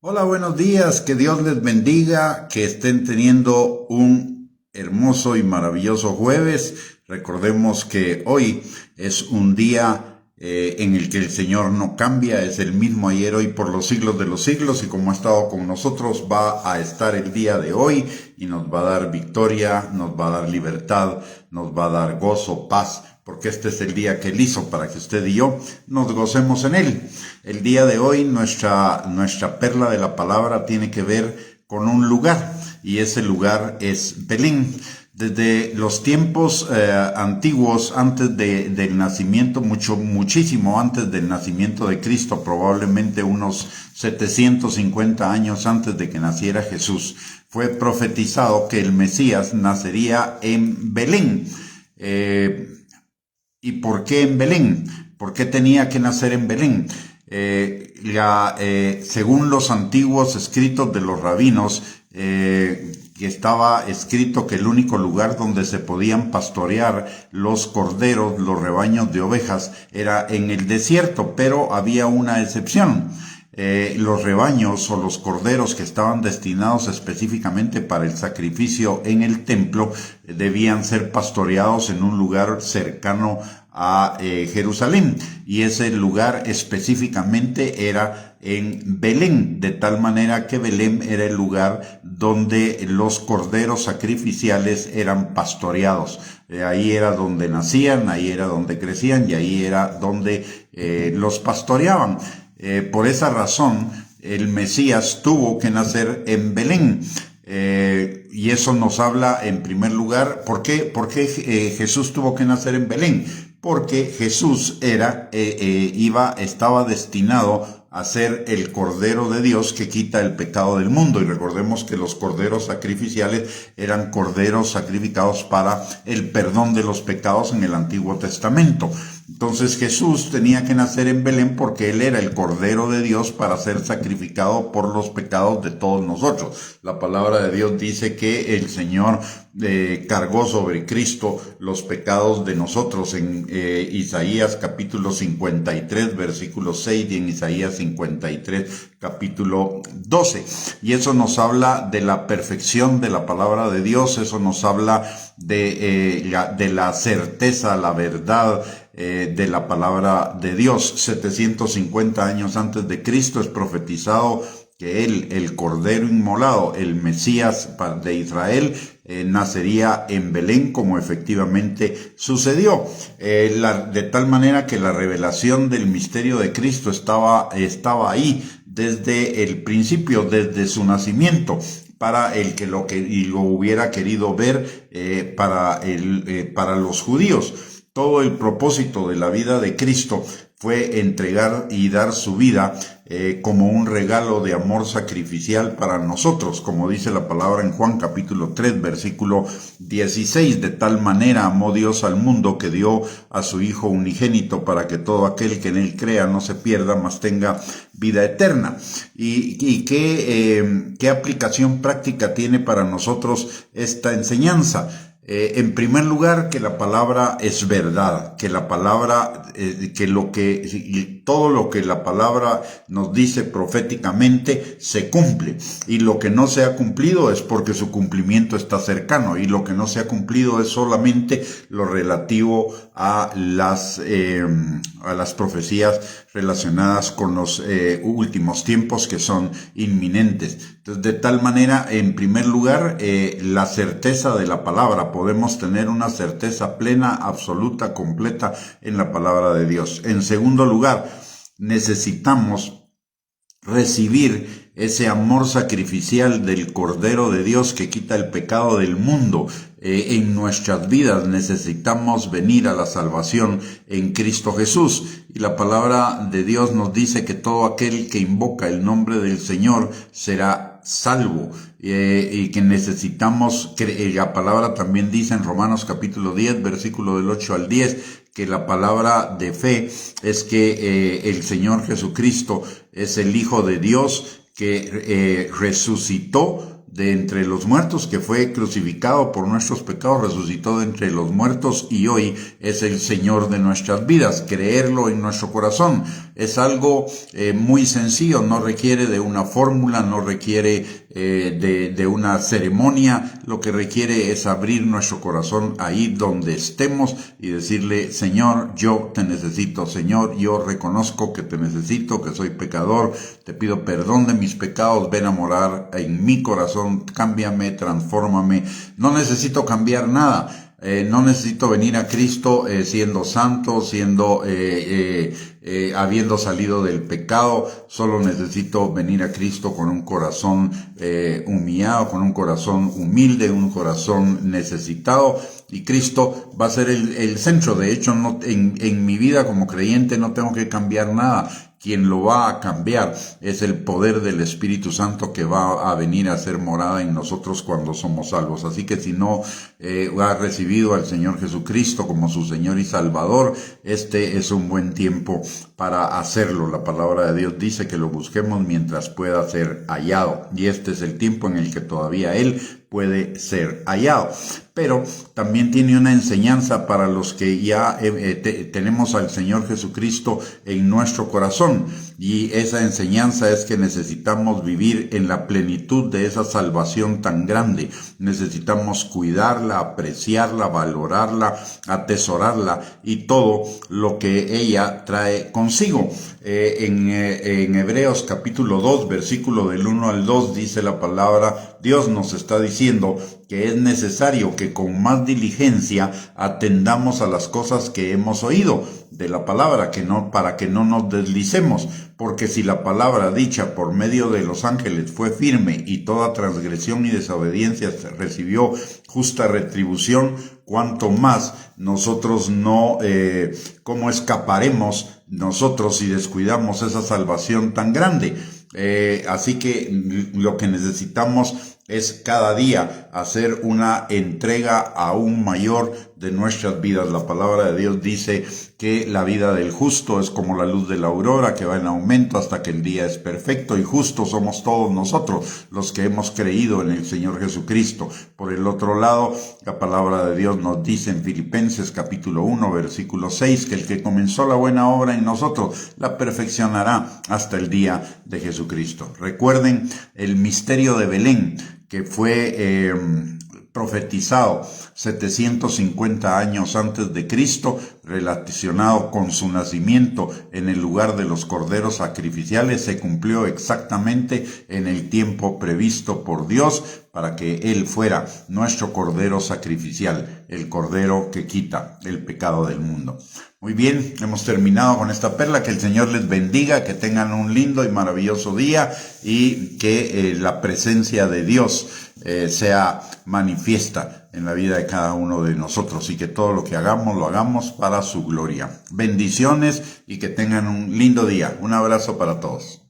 Hola, buenos días, que Dios les bendiga, que estén teniendo un hermoso y maravilloso jueves. Recordemos que hoy es un día en el que el Señor no cambia, es el mismo ayer, hoy, por los siglos de los siglos, y como ha estado con nosotros, va a estar el día de hoy y nos va a dar victoria, nos va a dar libertad, nos va a dar gozo, paz, porque este es el día que Él hizo para que usted y yo nos gocemos en Él. El día de hoy nuestra perla de la palabra tiene que ver con un lugar, y ese lugar es Belén. Desde los tiempos antiguos, antes del nacimiento, muchísimo antes del nacimiento de Cristo, probablemente unos 750 años antes de que naciera Jesús, fue profetizado que el Mesías nacería en Belén. ¿Y por qué en Belén? ¿Por qué tenía que nacer en Belén? Según los antiguos escritos de los rabinos, que estaba escrito que el único lugar donde se podían pastorear los corderos, los rebaños de ovejas, era en el desierto, pero había una excepción. Los rebaños o los corderos que estaban destinados específicamente para el sacrificio en el templo debían ser pastoreados en un lugar cercano a Jerusalén, y ese lugar específicamente era en Belén, de tal manera que Belén era el lugar donde los corderos sacrificiales eran pastoreados. Ahí era donde nacían, ahí era donde crecían, y ahí era donde los pastoreaban. Por esa razón, el Mesías tuvo que nacer en Belén. Y eso nos habla, en primer lugar, ¿por qué Jesús tuvo que nacer en Belén? Porque Jesús estaba destinado a ser el Cordero de Dios que quita el pecado del mundo. Y recordemos que los corderos sacrificiales eran corderos sacrificados para el perdón de los pecados en el Antiguo Testamento. Entonces Jesús tenía que nacer en Belén porque Él era el Cordero de Dios para ser sacrificado por los pecados de todos nosotros. La palabra de Dios dice que el Señor cargó sobre Cristo los pecados de nosotros en Isaías capítulo 53 versículo 6 y en Isaías 53 capítulo 12. Y eso nos habla de la perfección de la palabra de Dios, eso nos habla de la certeza, la verdad de la palabra de Dios. 750 años antes de Cristo es profetizado que Él, el Cordero inmolado, el Mesías de Israel, nacería en Belén, como efectivamente sucedió. De tal manera que la revelación del misterio de Cristo estaba ahí desde el principio, desde su nacimiento, para el que lo hubiera querido ver, para los judíos. Todo el propósito de la vida de Cristo fue entregar y dar su vida como un regalo de amor sacrificial para nosotros, como dice la palabra en Juan capítulo 3 versículo 16. De tal manera amó Dios al mundo que dio a su Hijo unigénito para que todo aquel que en Él crea no se pierda, mas tenga vida eterna. ¿Y qué aplicación práctica tiene para nosotros esta enseñanza? En primer lugar, que la palabra es verdad, que la palabra, todo lo que la palabra nos dice proféticamente se cumple, y lo que no se ha cumplido es porque su cumplimiento está cercano, y lo que no se ha cumplido es solamente lo relativo a las profecías relacionadas con los últimos tiempos, que son inminentes. Entonces, de tal manera, en primer lugar, la certeza de la palabra. Podemos tener una certeza plena, absoluta, completa en la palabra de Dios. En segundo lugar, necesitamos recibir ese amor sacrificial del Cordero de Dios que quita el pecado del mundo. En nuestras vidas necesitamos venir a la salvación en Cristo Jesús. Y la palabra de Dios nos dice que todo aquel que invoca el nombre del Señor será salvo, y que necesitamos, la palabra también dice en Romanos capítulo 10, versículo del 8 al 10, que la palabra de fe es que el Señor Jesucristo es el Hijo de Dios que resucitó de entre los muertos, que fue crucificado por nuestros pecados, resucitó de entre los muertos y hoy es el Señor de nuestras vidas. Creerlo en nuestro corazón. Es algo muy sencillo, no requiere de una fórmula, no requiere de una ceremonia. Lo que requiere es abrir nuestro corazón ahí donde estemos y decirle: Señor, yo te necesito. Señor, yo reconozco que te necesito, que soy pecador, te pido perdón de mis pecados, ven a morar en mi corazón, cámbiame, transfórmame. No necesito cambiar nada. No necesito venir a Cristo siendo santo, habiendo salido del pecado. Solo necesito venir a Cristo con un corazón humillado, con un corazón humilde, un corazón necesitado. Y Cristo va a ser el centro. De hecho, en mi vida como creyente no tengo que cambiar nada. Quien lo va a cambiar es el poder del Espíritu Santo, que va a venir a hacer morada en nosotros cuando somos salvos. Así que si no ha recibido al Señor Jesucristo como su Señor y Salvador, este es un buen tiempo para hacerlo. La palabra de Dios dice que lo busquemos mientras pueda ser hallado, y este es el tiempo en el que todavía Él puede ser hallado. Pero también tiene una enseñanza para los que ya tenemos al Señor Jesucristo en nuestro corazón, y esa enseñanza es que necesitamos vivir en la plenitud de esa salvación tan grande. Necesitamos cuidarla, apreciarla, valorarla, atesorarla y todo lo que ella trae consigo. En Hebreos capítulo 2, versículo del 1 al 2 dice la palabra: Dios nos está diciendo que es necesario que con más diligencia atendamos a las cosas que hemos oído de la palabra, para que no nos deslicemos, porque si la palabra dicha por medio de los ángeles fue firme, y toda transgresión y desobediencia recibió justa retribución, cuanto más nosotros ¿cómo escaparemos nosotros si descuidamos esa salvación tan grande? Así que lo que necesitamos es cada día hacer una entrega aún mayor de nuestras vidas. La palabra de Dios dice que la vida del justo es como la luz de la aurora, que va en aumento hasta que el día es perfecto, y justos somos todos nosotros los que hemos creído en el Señor Jesucristo. Por el otro lado, la palabra de Dios nos dice en Filipenses capítulo 1, versículo 6, que el que comenzó la buena obra en nosotros la perfeccionará hasta el día de Jesucristo. Recuerden el misterio de Belén, que fue profetizado 750 años antes de Cristo, relacionado con su nacimiento en el lugar de los corderos sacrificiales, se cumplió exactamente en el tiempo previsto por Dios para que Él fuera nuestro cordero sacrificial, el cordero que quita el pecado del mundo. Muy bien, hemos terminado con esta perla. Que el Señor les bendiga, que tengan un lindo y maravilloso día, y que la presencia de Dios sea manifiesta en la vida de cada uno de nosotros, y que todo lo que hagamos lo hagamos para su gloria. Bendiciones y que tengan un lindo día. Un abrazo para todos.